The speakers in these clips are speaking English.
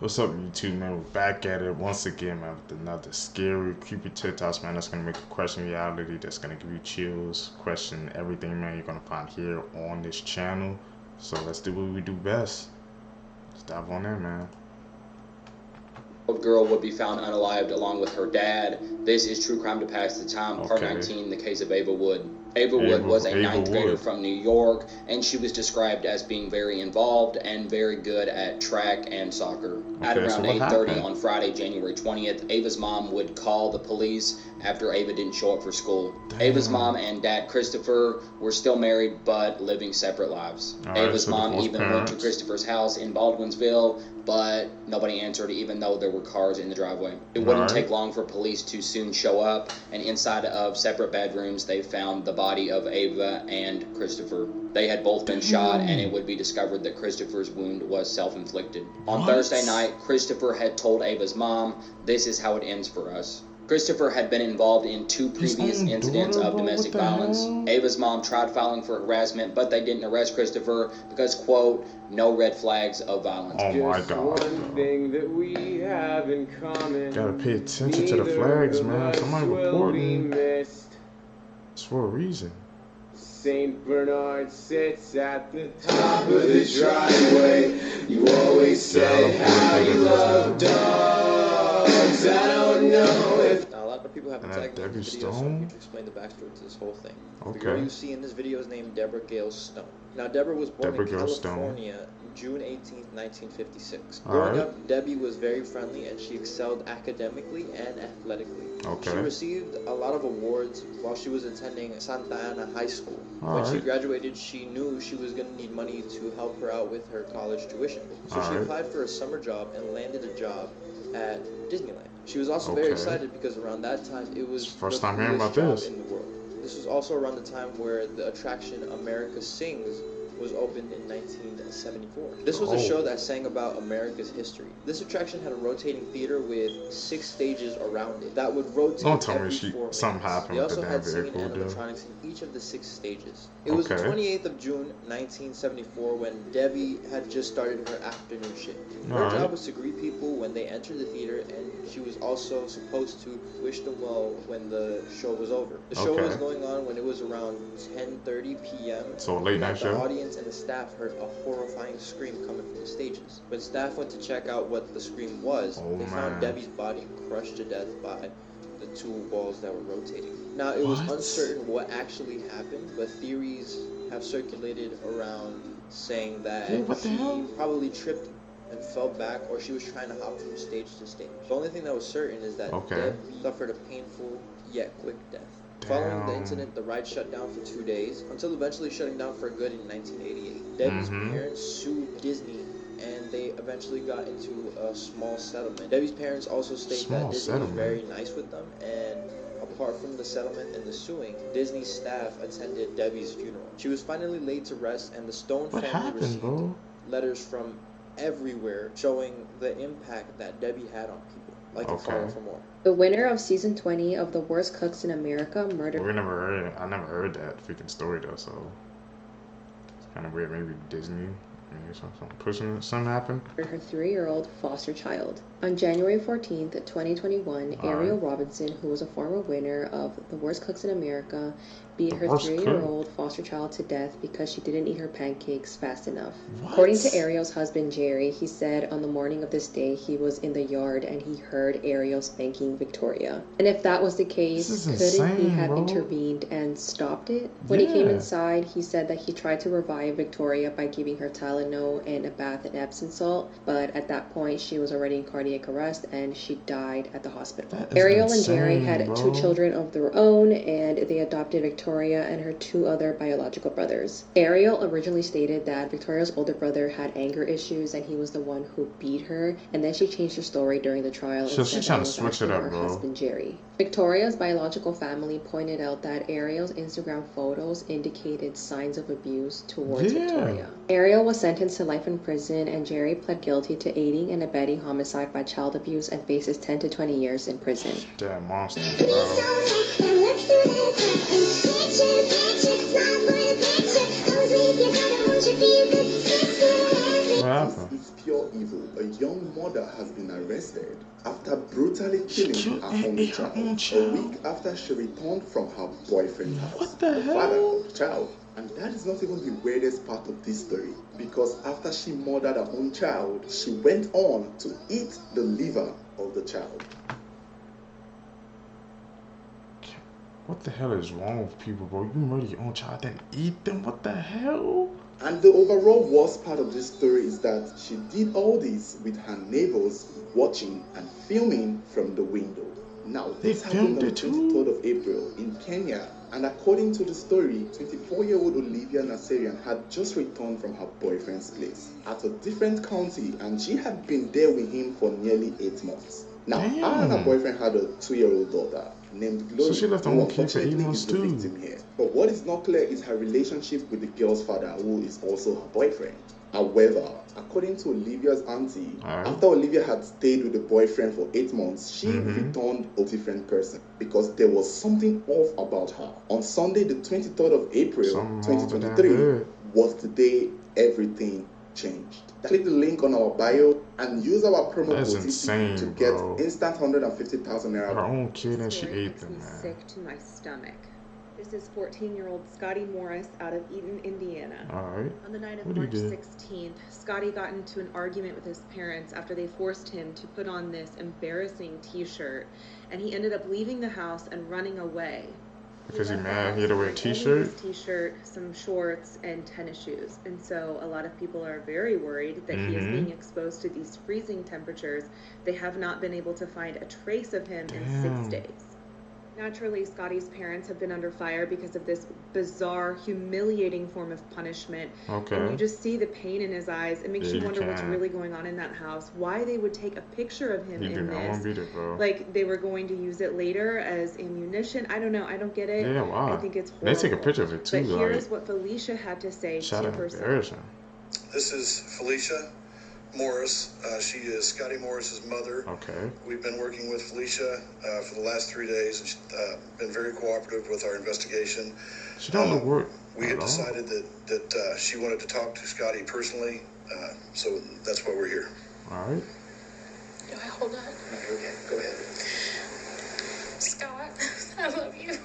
What's up, YouTube, man? We're back at it once again, man, with another scary, creepy TikToks, man. That's gonna make you question reality. That's gonna give you chills, question everything, man. You're gonna find here on this channel. So let's do what we do best. Let's dive on in, man. Girl would be found unalived along with her dad. This is True Crime to Pass the Time, Part 19, the case of Ava Wood. Ava Wood was a ninth grader from New York, and she was described as being very involved and very good at track and soccer. At around 8:30 on Friday, January 20th, Ava's mom would call the police after Ava didn't show up for school. Ava's mom and dad, Christopher, were still married but living separate lives. Ava's mom even went to Christopher's house in Baldwinsville, but nobody answered even though there were cars in the driveway. It wouldn't take long for police to soon show up, and inside of separate bedrooms they found the body of Ava and Christopher. They had both been shot, and it would be discovered that Christopher's wound was self-inflicted. On Thursday night, Christopher had told Ava's mom, "This is how it ends for us." Christopher had been involved in 2 previous incidents of domestic violence. Ava's mom tried filing for harassment, but they didn't arrest Christopher because, quote, no red flags of violence. Oh my God. One thing that we have in common. Gotta pay attention to the flags, man. Somebody reporting. It's for a reason. Saint Bernard sits at the top of the driveway. You always said how you love dogs. I don't know if... Now, a lot of people haven't tagged me in this video, so I'm going to explain the backstory to this whole thing. The girl you see in this video is named Deborah Gale Stone. Now, Deborah was born in California, June 18th, 1956. Growing up, Debbie was very friendly, and she excelled academically and athletically. She received a lot of awards while she was attending Santa Ana High School. When she graduated, she knew she was going to need money to help her out with her college tuition. So she applied for a summer job and landed a job at Disneyland. She was also very excited because around that time, it was first time hearing about this in the world. This was also around the time where the attraction America Sings was opened in 1974. This was a show that sang about America's history. This attraction had a rotating theater with 6 stages around it that would rotate every 4 minutes. Something happened. They also had singing animatronics in each of the 6 stages. It was the 28th of June, 1974, when Debbie had just started her afternoon shift. Her job was to greet people when they entered the theater, and she was also supposed to wish them well when the show was over. The show was going on when it was around 10:30 p.m. So a late night show. The audience and the staff heard a horrifying scream coming from the stages. When staff went to check out what the scream was, they found Debbie's body crushed to death by the 2 walls that were rotating. Now, it was uncertain what actually happened, but theories have circulated around saying that she probably tripped and fell back, or she was trying to hop from stage to stage. The only thing that was certain is that Debbie suffered a painful yet quick death. Following the incident, the ride shut down for 2 days, until eventually shutting down for good in 1988. Debbie's parents sued Disney, and they eventually got into a small settlement. Debbie's parents also state that Disney was very nice with them, and apart from the settlement and the suing, Disney staff attended Debbie's funeral. She was finally laid to rest, and the Stone family received letters from everywhere showing the impact that Debbie had on people. Like to follow for more. The winner of season 20 of The Worst Cooks in America murdered. I never heard that freaking story though, so it's kind of weird. Maybe Disney, maybe something happened. Her 3-year-old foster child. On January 14th, 2021, Ariel Robinson, who was a former winner of The Worst Cooks in America, beat her 3-year-old foster child to death because she didn't eat her pancakes fast enough. According to Ariel's husband, Jerry, he said on the morning of this day, he was in the yard and he heard Ariel spanking Victoria. And if that was the case, couldn't he have intervened and stopped it? When he came inside, he said that he tried to revive Victoria by giving her Tylenol and a bath in Epsom salt, but at that point, she was already in cardiac arrest and she died at the hospital. Ariel and Jerry had 2 children of their own, and they adopted Victoria and her 2 other biological brothers. Ariel originally stated that Victoria's older brother had anger issues and he was the one who beat her, and then she changed her story during the trial. So she's trying to switch it up, her bro. husband Jerry. Victoria's biological family pointed out that Ariel's Instagram photos indicated signs of abuse towards Victoria. Ariel was sentenced to life in prison, and Jerry pled guilty to aiding and abetting homicide by child abuse and faces 10 to 20 years in prison. Damn monsters, bro. happened? This is pure evil. A young mother has been arrested after brutally killing her only child. A week after she returned from her boyfriend's house. What the hell? Father of the child. And that is not even the weirdest part of this story, because after she murdered her own child, she went on to eat the liver of the child. What the hell is wrong with people, bro? You murder your own child then eat them? What the hell? And the overall worst part of this story is that she did all this with her neighbors watching and filming from the window. Now, this happened on the 23rd of April in Kenya, and according to the story, 24-year-old Olivia Nasserian had just returned from her boyfriend's place at a different county, and she had been there with him for nearly 8 months. Now, her and her boyfriend had a 2-year-old daughter named Glory. So she left her own kid for 8 months too. Victim here. But what is not clear is her relationship with the girl's father, who is also her boyfriend. However, according to Olivia's auntie, after Olivia had stayed with the boyfriend for 8 months, she returned a different person because there was something off about her. On Sunday, the 23rd of April, 2023, was the day everything changed. Click the link on our bio and use our promo code to get instant 150,000 naira. Her own kid and she ate them, man. Sick to my stomach. This is 14-year-old Scotty Morris out of Eaton, Indiana. Alright. On the night of March 16th, Scotty got into an argument with his parents after they forced him to put on this embarrassing t-shirt, and he ended up leaving the house and running away. Because he's mad he had to wear a t-shirt? T-shirt, some shorts, and tennis shoes. And so a lot of people are very worried that he is being exposed to these freezing temperatures. They have not been able to find a trace of him in 6 days. Naturally, Scotty's parents have been under fire because of this bizarre, humiliating form of punishment. Okay. And you just see the pain in his eyes. It makes you wonder what's really going on in that house. Why they would take a picture of him in this. Like they were going to use it later as ammunition. I don't know. I don't get it. Yeah, wow. I think it's horrible. They take a picture of it too. But here's what Felicia had to say to herself. This is Felicia Morris. She is Scotty Morris's mother. Okay. We've been working with Felicia for the last 3 days, and she's been very cooperative with our investigation. She don't work. We had decided that she wanted to talk to Scotty personally, so that's why we're here. All right. Do I hold on? No, okay, go ahead. Scott, I love you,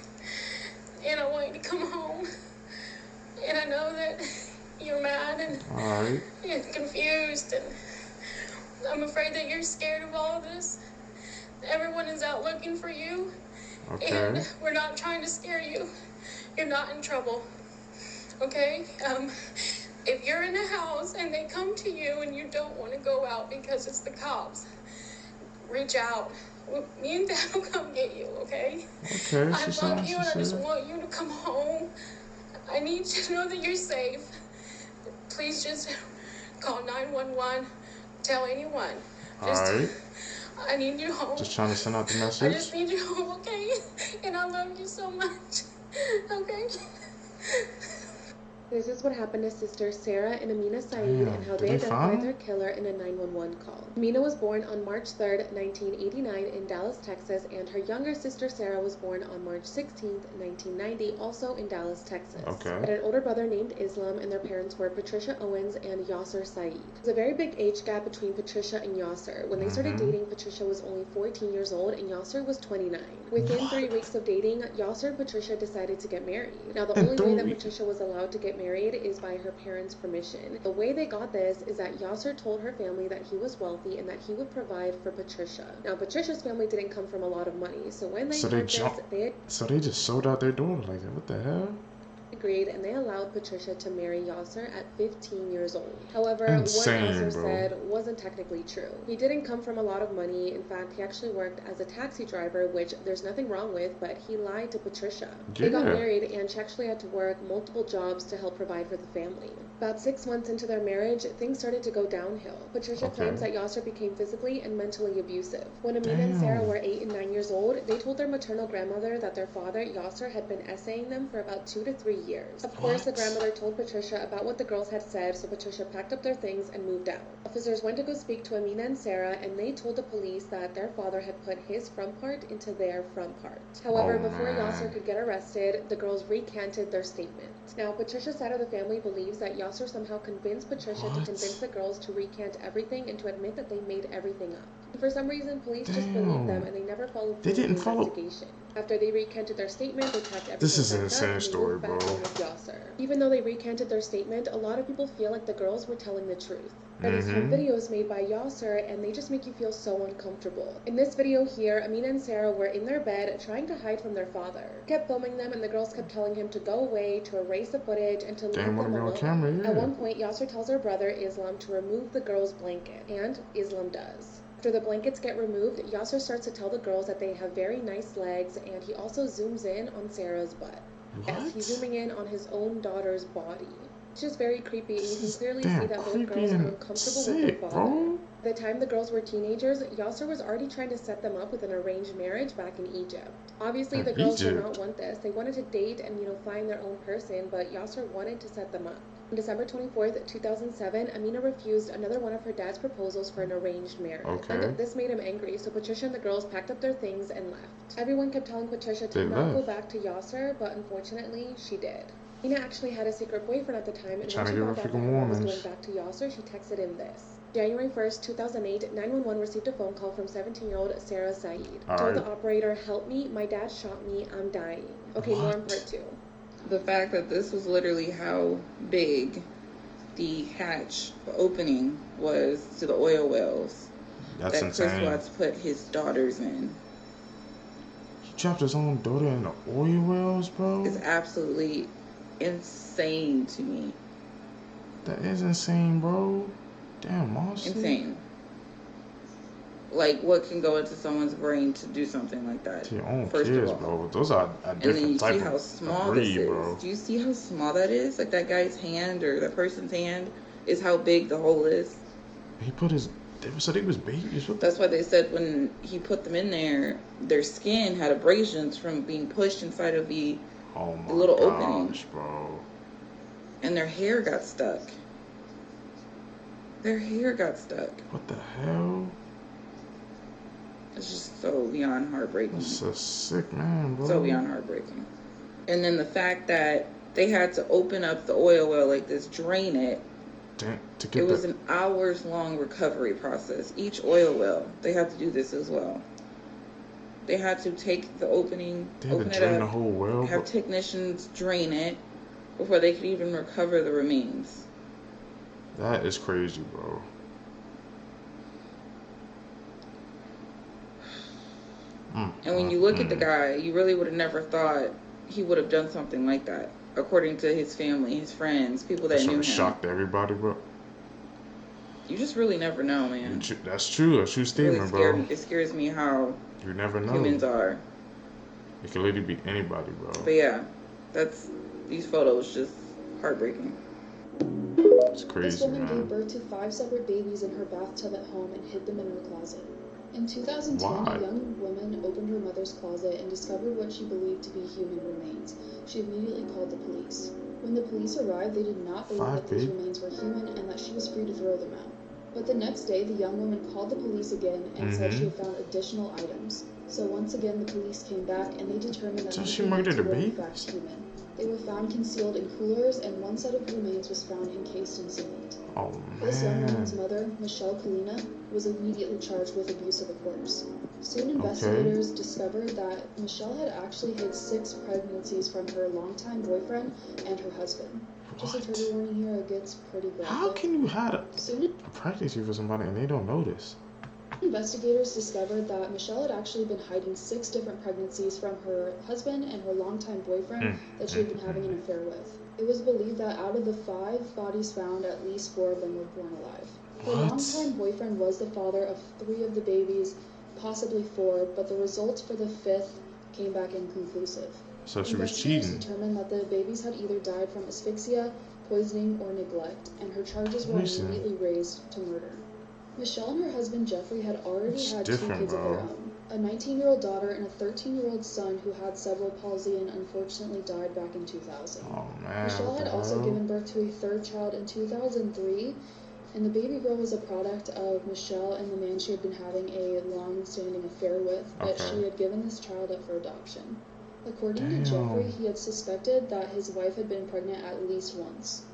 and I want you to come home. And I know that you're mad and confused, and I'm afraid that you're scared of all of this. Everyone is out looking for you, and we're not trying to scare you. You're not in trouble, okay? If you're in a house and they come to you and you don't want to go out because it's the cops, reach out. Me and Dad will come get you, okay? Okay. I love you, and I just want you to come home. I need you to know that you're safe. Please just call 911. Tell anyone. Alright. I need you home. Just trying to send out the message. I just need you home, okay? And I love you so much. Okay? This is what happened to sisters Sarah and Amina Saeed and how they identified their killer in a 911 call. Amina was born on March 3rd, 1989 in Dallas, Texas, and her younger sister Sarah was born on March 16th, 1990, also in Dallas, Texas. Okay. Had an older brother named Islam, and their parents were Patricia Owens and Yasser Saeed. There's a very big age gap between Patricia and Yasser. When they started dating, Patricia was only 14 years old and Yasser was 29. Within 3 weeks of dating, Yasser and Patricia decided to get married. Now, the only way that Patricia was allowed to get married is by her parents' permission. The way they got this is that Yasser told her family that he was wealthy and that he would provide for Patricia. Now, Patricia's family didn't come from a lot of money, so when they heard this, so they just sold out their daughter like that. What the hell? Agreed, and they allowed Patricia to marry Yasser at 15 years old. However, what Yasser said wasn't technically true. He didn't come from a lot of money. In fact, he actually worked as a taxi driver, which there's nothing wrong with, but he lied to Patricia. They got married, and she actually had to work multiple jobs to help provide for the family. About 6 months into their marriage, things started to go downhill. Patricia claims that Yasser became physically and mentally abusive. When Amina and Sarah were 8 and 9 years old, they told their maternal grandmother that their father, Yasser, had been essaying them for about 2 to 3 years. Of course, the grandmother told Patricia about what the girls had said, so Patricia packed up their things and moved out. Officers went to go speak to Amina and Sarah, and they told the police that their father had put his front part into their front part. However, before Yasser could get arrested, the girls recanted their statement. Now, Patricia's side of the family believes that Yasser Yasser somehow convinced Patricia to convince the girls to recant everything and to admit that they made everything up. And for some reason, police just believed them and they never followed through with the investigation. After they recanted their statement, they packed everything This is an back insane up and story, moved back bro. in with Yasser. Even though they recanted their statement, a lot of people feel like the girls were telling the truth. There are these home videos made by Yasser, and they just make you feel so uncomfortable. In this video here, Amina and Sarah were in their bed trying to hide from their father. He kept filming them, and the girls kept telling him to go away, to erase the footage, and to leave them alone. Camera, yeah. At one point, Yasser tells her brother Islam to remove the girls' blanket, and Islam does. After the blankets get removed, Yasser starts to tell the girls that they have very nice legs, and he also zooms in on Sarah's butt. Yes, he's zooming in on his own daughter's body. It's just very creepy, and you can clearly see that both girls are uncomfortable with their father. Bro. By the time the girls were teenagers, Yasser was already trying to set them up with an arranged marriage back in Egypt. Obviously, the girls did not want this. They wanted to date and, find their own person, but Yasser wanted to set them up. On December 24th, 2007, Amina refused another one of her dad's proposals for an arranged marriage. And this made him angry, so Patricia and the girls packed up their things and left. Everyone kept telling Patricia to not go back to Yasser, but unfortunately, she did. Amina actually had a secret boyfriend at the time, and when she found out that her was going back to Yasser, she texted him this. January 1st, 2008, 911 received a phone call from 17-year-old Sarah Saeed. Told the operator, "Help me, my dad shot me, I'm dying." Okay, more in part 2. The fact that this was literally how big the hatch opening was to the oil wells that Chris Watts put his daughters in. He dropped his own daughter in the oil wells, bro? It's absolutely insane to me. That is insane, bro. Damn, monster. Insane. Like, what can go into someone's brain to do something like that? To your own first kids, of all. bro. Those are a different type of breed, bro. And then you see how small this is. Do you see how small that is? Like, that guy's hand or that person's hand is how big the hole is. He put his... They said he was babies. That's why they said when he put them in there, their skin had abrasions from being pushed inside of the little opening. Bro. And their hair got stuck. Their hair got stuck. What the hell? It's just so beyond heartbreaking. That's a sick man, bro. So beyond heartbreaking. And then the fact that they had to open up the oil well like this, drain it. It was an hours-long recovery process. Each oil well, they had to do this as well. They had to take the opening, open it up, the whole well, have technicians drain it before they could even recover the remains. That is crazy, bro. And when you look at the guy, you really would have never thought he would have done something like that. According to his family, his friends, people that knew him. Shocked everybody, bro. You just really never know, man. That's true. A true statement, bro. It scares me how you never know humans are. It could literally be anybody, bro. But yeah, these photos just heartbreaking. It's crazy, This woman gave birth to 5 separate babies in her bathtub at home and hid them in her closet. In 2010, a young woman opened her mother's closet and discovered what she believed to be human remains. She immediately called the police. When the police arrived, they did not believe that these remains were human and that she was free to throw them out. But the next day, the young woman called the police again and said she had found additional items. So once again, the police came back and they determined that she murdered the babies. In fact human. They were found concealed in coolers, and one set of remains was found encased in cement. Oh, man. This young woman's mother, Michelle Kalina, was immediately charged with abuse of a corpse. Soon investigators discovered that Michelle had actually hid 6 pregnancies from her longtime boyfriend and her husband. Just a trigger warning here, it gets pretty graphic. How can you have a pregnancy for somebody and they don't know this? Investigators discovered that Michelle had actually been hiding 6 different pregnancies from her husband and her longtime boyfriend that she had been having an affair with. It was believed that out of the 5 bodies found, at least 4 of them were born alive. Her longtime boyfriend was the father of 3 of the babies, possibly 4, but the results for the 5th came back inconclusive. So she was cheating. Investigators determined that the babies had either died from asphyxia, poisoning, or neglect, and her charges were immediately raised to murder. Michelle and her husband Jeffrey had already had 2 kids of their own, a 19-year-old daughter and a 13-year-old son who had cerebral palsy and unfortunately died back in 2000. Oh, man. Michelle had also given birth to a 3rd child in 2003, and the baby girl was a product of Michelle and the man she had been having a long-standing affair with, but she had given this child up for adoption. According to Jeffrey, he had suspected that his wife had been pregnant at least once.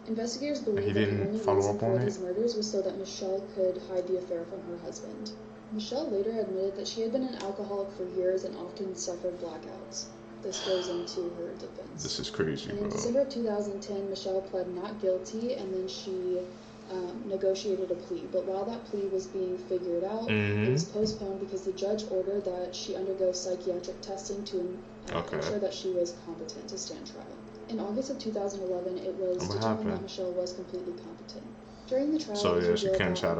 Investigators believe that the only reason for these murders was so that Michelle could hide the affair from her husband. Michelle later admitted that she had been an alcoholic for years and often suffered blackouts. This goes into her defense. This is crazy, and bro. In December of 2010, Michelle pled not guilty, and then she negotiated a plea. But while that plea was being figured out, it was postponed because the judge ordered that she undergo psychiatric testing to ensure that she was competent to stand trial. In August of 2011, it was determined that Michelle was completely competent. During the trial,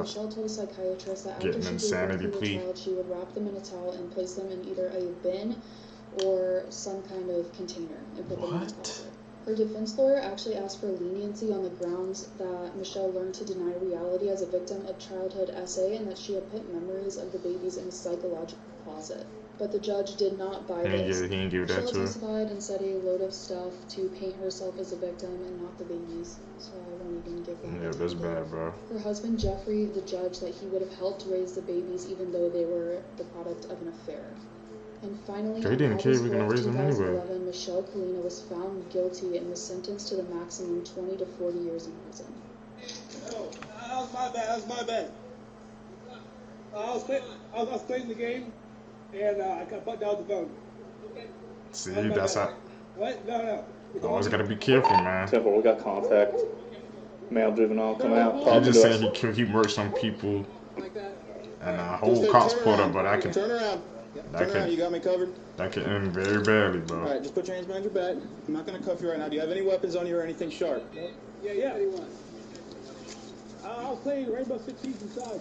Michelle told a psychiatrist that after she gave birth to the child, she would wrap them in a towel and place them in either a bin or some kind of container and put them in the closet. Her defense lawyer actually asked for leniency on the grounds that Michelle learned to deny reality as a victim of childhood SA and that she had put memories of the babies in a psychological closet. But the judge did not buy this. He didn't give that to her. Michelle testified and said a load of stuff to paint herself as a victim and not the babies. So I won't even give that. Yeah, that's bad, bro. Her husband Jeffrey, the judge, that he would have helped raise the babies even though they were the product of an affair. And finally, in August 2011, Michelle Kalina was found guilty and was sentenced to the maximum 20 to 40 years in prison. Oh, that was my bad. I was playing the game, and I got bucked out the phone. See, that's how. What? No. Always gotta be careful, man. Careful, we got contact. Male juvenile coming out. You're just saying he murdered some people, and a whole cops pulled up, but I can. Turn around. Turn around, you got me covered? That can end very badly, bro. Alright, just put your hands behind your back. I'm not going to cuff you right now. Do you have any weapons on you or anything sharp? Yeah. I was playing Rainbow Six Siege inside.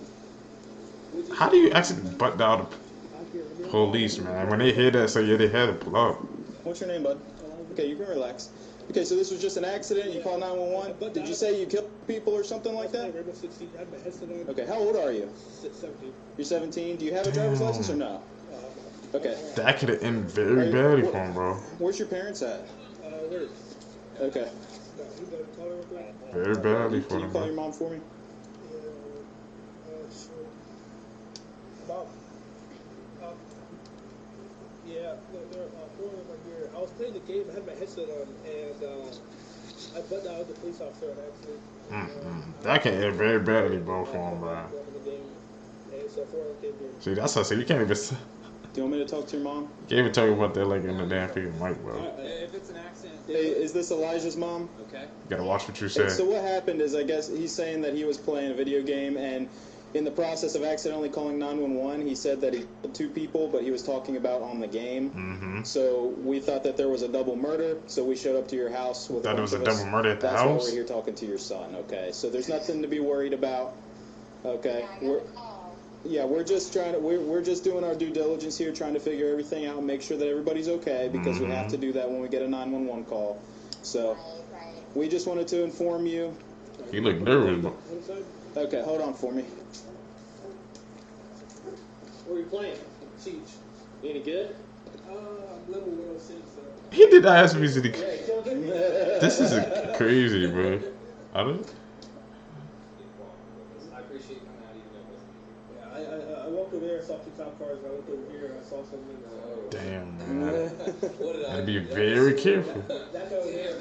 How do you actually butt down the police, man? When they hear that, say, yeah, they had to pull up. What's your name, bud? Okay, you can relax. Okay, so this was just an accident. You called 911. Did you say you killed people or something like that? Okay, how old are you? 17. You're 17. Do you have a driver's license or no? Okay. That could have ended very badly for him, bro. Where's your parents at? Okay. Very badly for him. Can you call your mom for me? Mom. Yeah, they're four of them right here. I was playing the game. I had my headset on, and I butted out the police officer on accident. That can end very badly, bro, for him, bro. See, that's what I said. You can't even. Do you want me to talk to your mom? You can't even talk about that like in the damn freaking mic, bro. If it's an accident. Hey, is this Elijah's mom? Okay. You gotta watch what you say. So what happened is, I guess he's saying that he was playing a video game, and in the process of accidentally calling 911, he said that he killed 2 people, but he was talking about on the game. So we thought that there was a double murder, so we showed up to your house with. Thought it was a double murder at the house? That's why we're here talking to your son. Okay, so there's nothing to be worried about. Okay. We're just trying to. We're just doing our due diligence here, trying to figure everything out and make sure that everybody's okay, because we have to do that when we get a 911 call. So we just wanted to inform you. You look nervous, bro. Okay, hold on for me. What are you playing? Siege. Any good? Level 106. He did not ask me to. This is crazy, bro. I don't. I walked over there, I saw 2 cop cars, and I looked over here, and I saw something. Damn, man. Gotta be very careful. That guy over there.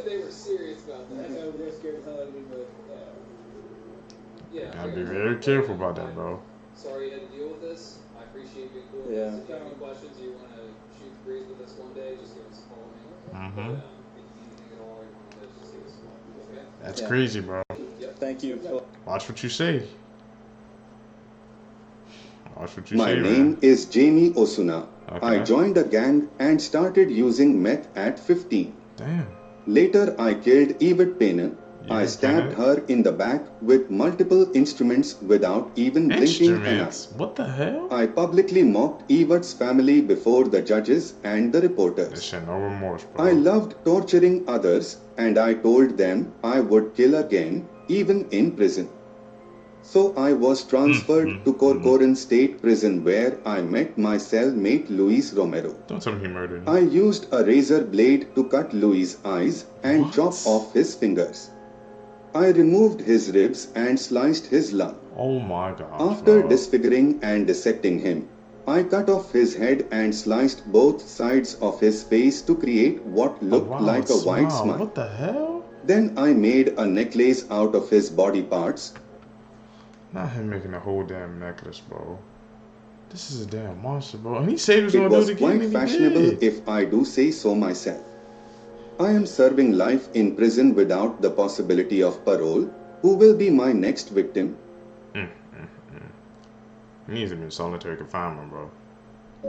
They were serious about that. That guy over there scared the hell out of me, but yeah. Gotta be very careful about that, bro. Sorry you had to deal with this. I appreciate you being cool. Yeah. If you have any questions, you want to shoot the breeze with us one day, just give us a call. If you need anything at all, you want to just give us a call. Okay? That's crazy, bro. Thank you. Watch what you say. My name is Jamie Osuna. Okay. I joined a gang and started using meth at 15. Damn. Later, I killed Yvette Payne. I stabbed her in the back with multiple instruments without even blinking an eye. What the hell? I publicly mocked Yvette's family before the judges and the reporters. This shit, no remorse, bro. I loved torturing others, and I told them I would kill again, even in prison. So I was transferred to Corcoran State Prison, where I met my cellmate Luis Romero. Don't tell me he murdered him. I used a razor blade to cut Luis' eyes and chop off his fingers. I removed his ribs and sliced his lung. Oh my God. After disfiguring and dissecting him, I cut off his head and sliced both sides of his face to create what looked like a wide smile. What the hell? Then I made a necklace out of his body parts. Not him making a whole damn necklace, bro. This is a damn monster, bro. And he said he was gonna do it again. It was quite fashionable, if I do say so myself. I am serving life in prison without the possibility of parole. Who will be my next victim? He needs to be in solitary confinement, bro.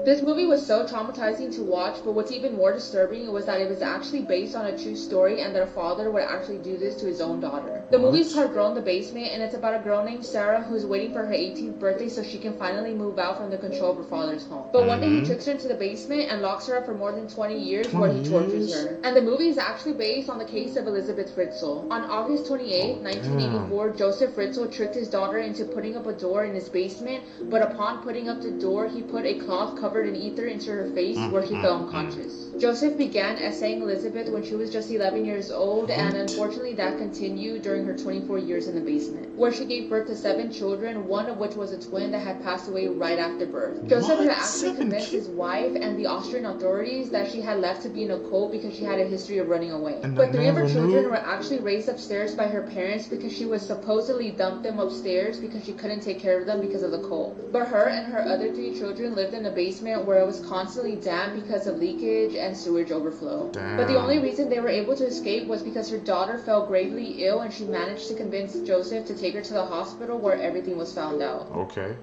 This movie was so traumatizing to watch, but what's even more disturbing was that it was actually based on a true story and that a father would actually do this to his own daughter. The movie's called Girl in the Basement, and it's about a girl named Sarah who's waiting for her 18th birthday so she can finally move out from the control of her father's home. But one day he tricks her into the basement and locks her up for more than 20 years where he tortures her. And the movie is actually based on the case of Elizabeth Fritzl. On August 28, 1984, Joseph Fritzl tricked his daughter into putting up a door in his basement, but upon putting up the door, he put a cloth covered in ether into her face where she fell unconscious. Joseph began essaying Elizabeth when she was just 11 years old, and unfortunately that continued during her 24 years in the basement, where she gave birth to 7 children, one of which was a twin that had passed away right after birth. Joseph had actually convinced his wife and the Austrian authorities that she had left to be in a cult because she had a history of running away. But 3 of her children were actually raised upstairs by her parents because she was supposedly dumped them upstairs because she couldn't take care of them because of the cult. But her and her other 3 children lived in a basement where it was constantly damp because of leakage and sewage overflow. But the only reason they were able to escape was because her daughter fell gravely ill and she managed to convince Joseph to take her to the hospital where everything was found out. Okay.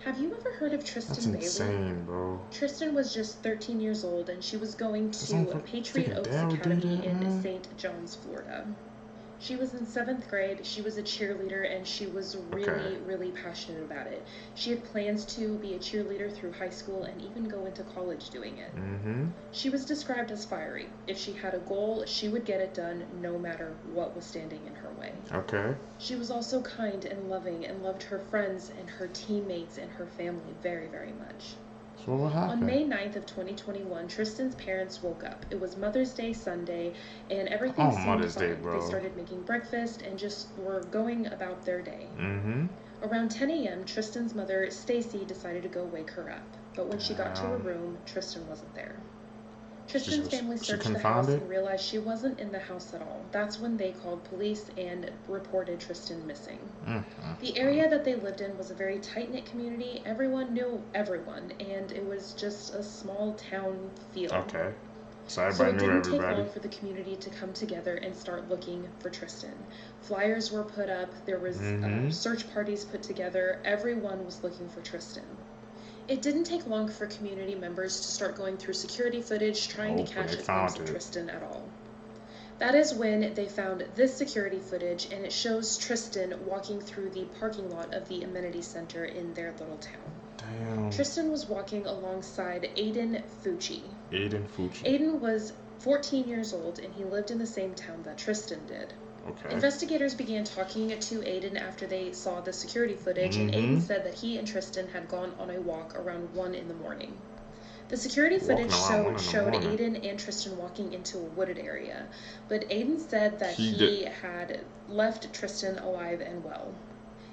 Have you ever heard of Tristan Bailey? That's insane, bro. Tristan was just 13 years old and she was going to Patriot Oaks Academy in St. John's, Florida. She was in 7th grade, she was a cheerleader, and she was really passionate about it. She had plans to be a cheerleader through high school and even go into college doing it. She was described as fiery. If she had a goal, she would get it done no matter what was standing in her way. Okay. She was also kind and loving and loved her friends and her teammates and her family very much. So what happened? On May 9th of 2021, Tristan's parents woke up. It was Mother's Day Sunday, and everything seemed Mother's fine. Day, bro. They started making breakfast and just were going about their day. Around 10 a.m., Tristan's mother, Stacy, decided to go wake her up. But when she got to her room, Tristan wasn't there. Tristan's family searched the house and realized she wasn't in the house at all. That's when they called police and reported Tristan missing. The area that they lived in was a very tight-knit community. Everyone knew everyone, and it was just a small town feel. Okay. So it didn't take long for the community to come together and start looking for Tristan. Flyers were put up, there was search parties put together, everyone was looking for Tristan. It didn't take long for community members to start going through security footage trying to catch a glimpse of Tristan at all. That is when they found this security footage, and it shows Tristan walking through the parking lot of the amenity center in their little town. Damn. Tristan was walking alongside Aiden Fucci. Aiden was 14 years old, and he lived in the same town that Tristan did. Okay. Investigators began talking to Aiden after they saw the security footage, and Aiden said that he and Tristan had gone on a walk around 1 in the morning. The security footage showed Aiden and Tristan walking into a wooded area, but Aiden said that he had left Tristan alive and well.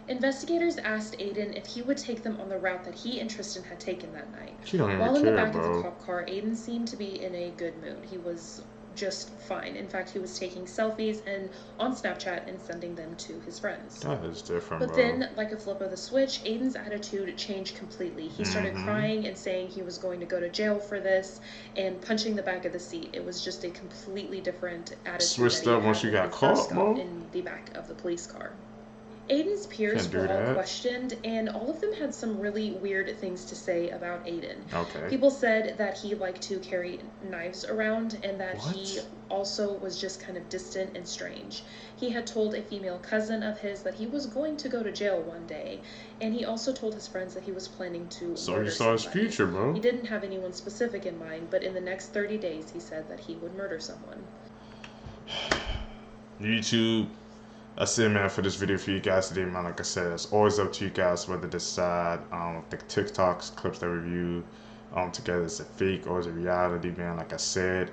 Investigators asked Aiden if he would take them on the route that he and Tristan had taken that night. While in the back of the cop car, Aiden seemed to be in a good mood. He was just fine. In fact, he was taking selfies and on Snapchat and sending them to his friends. That is different, But then, like a flip of the switch, Aiden's attitude changed completely. He started crying and saying he was going to go to jail for this and punching the back of the seat. It was just a completely different attitude. Switched up once you got caught, bro. In the back of the police car. Aiden's peers were all questioned, and all of them had some really weird things to say about Aiden. Okay. People said that he liked to carry knives around, and that he also was just kind of distant and strange. He had told a female cousin of his that he was going to go to jail one day, and he also told his friends that he was planning to murder somebody. So he saw his future, bro. He didn't have anyone specific in mind, but in the next 30 days, he said that he would murder someone. YouTube. That's it, man, for this video for you guys today, man. Like I said, it's always up to you guys whether to decide the TikToks, clips that review together is a fake or is a reality, man. Like I said,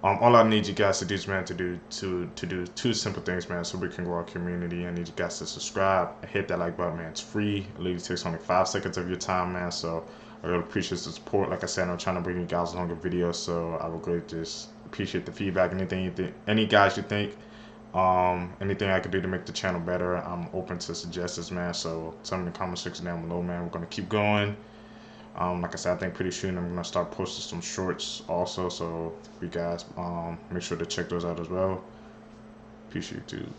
all I need you guys to do is, man, to do 2 simple things, man, so we can grow our community. I need you guys to subscribe and hit that like button, man. It's free. It literally takes only 5 seconds of your time, man. So I really appreciate the support. Like I said, I'm trying to bring you guys longer videos, so I would really just appreciate the feedback. Any guys you think Anything I could do to make the channel better, I'm open to suggestions, man. So tell me in the comment section down below, man. We're gonna keep going. Like I said, I think pretty soon I'm gonna start posting some shorts also. So you guys make sure to check those out as well. Peace, YouTube.